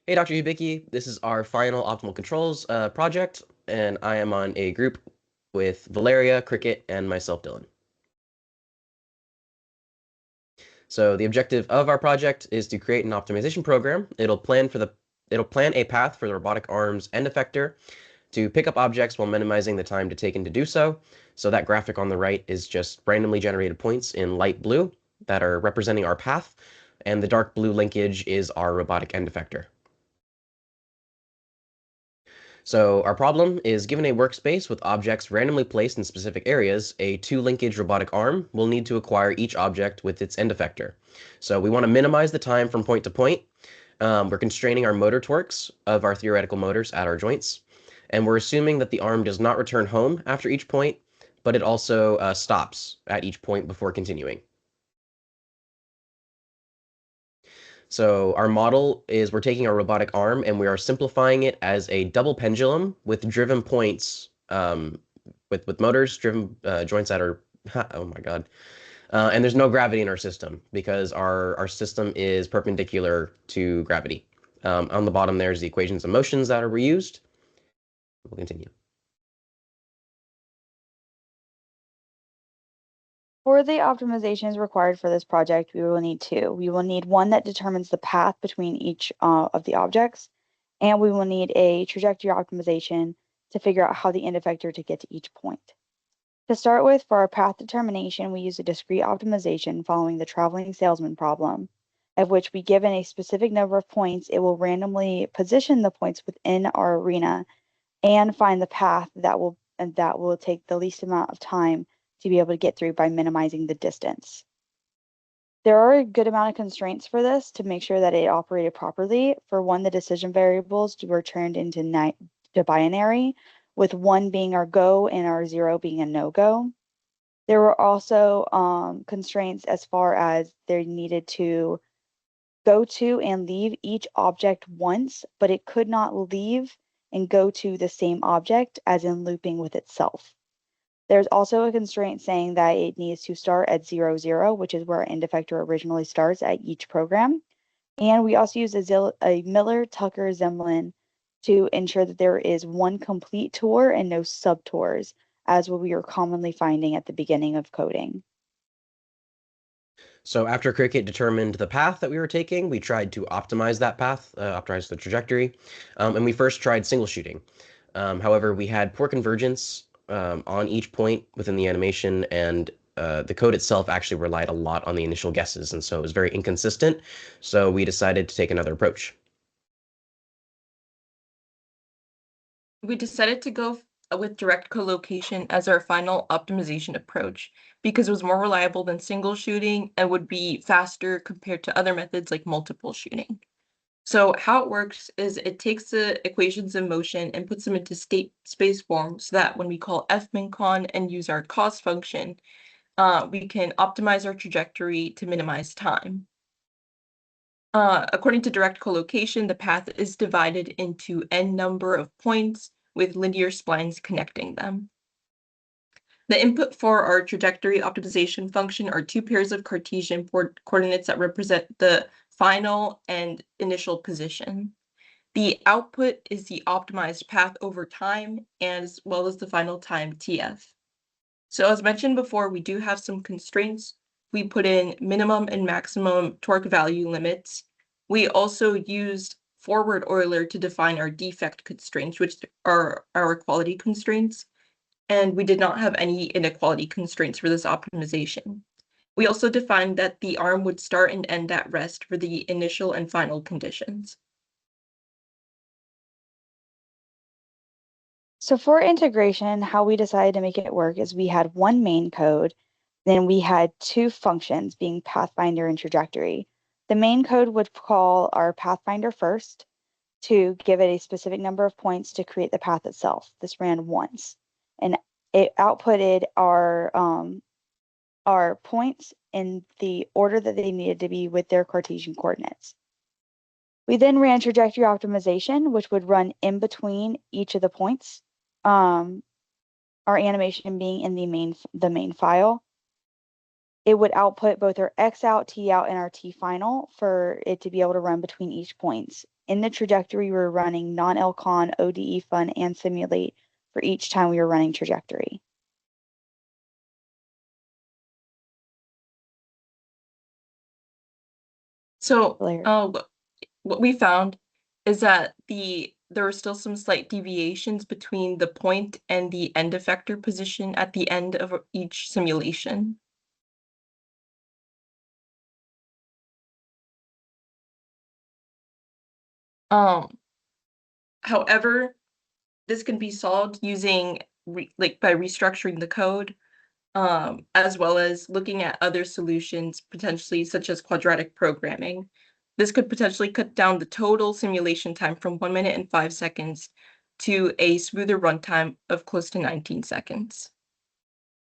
Hey, Dr. Hibiki, this is our final optimal controls project, and I am on a group with Valeria, Cricket, and myself, Dylan. So the objective of our project is to create an optimization program. It'll plan a path for the robotic arms end effector to pick up objects while minimizing the time taken to do so. So that graphic on the right is just randomly generated points in light blue that are representing our path, and the dark blue linkage is our robotic end effector. So our problem is, given a workspace with objects randomly placed in specific areas, a two-linkage robotic arm will need to acquire each object with its end effector. So we want to minimize the time from point to point. We're constraining our motor torques of our theoretical motors at our joints. And we're assuming that the arm does not return home after each point, but it also stops at each point before continuing. So our model is, we're taking our robotic arm and we are simplifying it as a double pendulum with driven points, with motors driven joints that are, oh my God. And there's no gravity in our system because our system is perpendicular to gravity. On the bottom, there's the equations of motions that are reused. We'll continue. For the optimizations required for this project, we will need two. We will need one that determines the path between each of the objects, and we will need a trajectory optimization to figure out how the end effector to get to each point. To start with, for our path determination, we use a discrete optimization following the traveling salesman problem, of which we given a specific number of points, it will randomly position the points within our arena and find the path that will take the least amount of time to be able to get through by minimizing the distance. There are a good amount of constraints for this to make sure that it operated properly. For one, the decision variables were turned into binary, with 1 being our go and our 0 being a no-go. There were also constraints as far as they needed to go to and leave each object once, but it could not leave and go to the same object, as in looping with itself. There's also a constraint saying that it needs to start at 0, 0, which is where our end effector originally starts at each program. And we also use a Miller-Tucker-Zemlin to ensure that there is one complete tour and no subtours, as what we are commonly finding at the beginning of coding. So after Cricket determined the path that we were taking, we tried to optimize that path, optimize the trajectory, and we first tried single shooting. However, we had poor convergence on each point within the animation, and the code itself actually relied a lot on the initial guesses, and so it was very inconsistent. So we decided to take another approach. We decided to go with direct collocation as our final optimization approach because it was more reliable than single shooting and would be faster compared to other methods like multiple shooting. So how it works is it takes the equations in motion and puts them into state space form so that when we call fmincon and use our cost function, we can optimize our trajectory to minimize time. According to direct collocation, the path is divided into n number of points with linear splines connecting them. The input for our trajectory optimization function are two pairs of Cartesian coordinates that represent the final and initial position. The output is the optimized path over time, as well as the final time TF. So as mentioned before, we do have some constraints. We put in minimum and maximum torque value limits. We also used forward Euler to define our defect constraints, which are our equality constraints. And we did not have any inequality constraints for this optimization. We also defined that the arm would start and end at rest for the initial and final conditions. So for integration, how we decided to make it work is we had one main code, then we had two functions being Pathfinder and trajectory. The main code would call our Pathfinder first to give it a specific number of points to create the path itself. This ran once, and it outputted our points in the order that they needed to be with their Cartesian coordinates. We then ran trajectory optimization, which would run in between each of the points. Our animation being in the main file. It would output both our X out, T out, and our T final for it to be able to run between each points. in the trajectory we were running non-LCON, ODE Fun, and Simulate for each time we were running trajectory. So, Clear. what we found is that there are still some slight deviations between the point and the end effector position at the end of each simulation. However, this can be solved using by restructuring the code, as well as looking at other solutions, potentially such as quadratic programming. This could potentially cut down the total simulation time from 1 minute and 5 seconds to a smoother runtime of close to 19 seconds.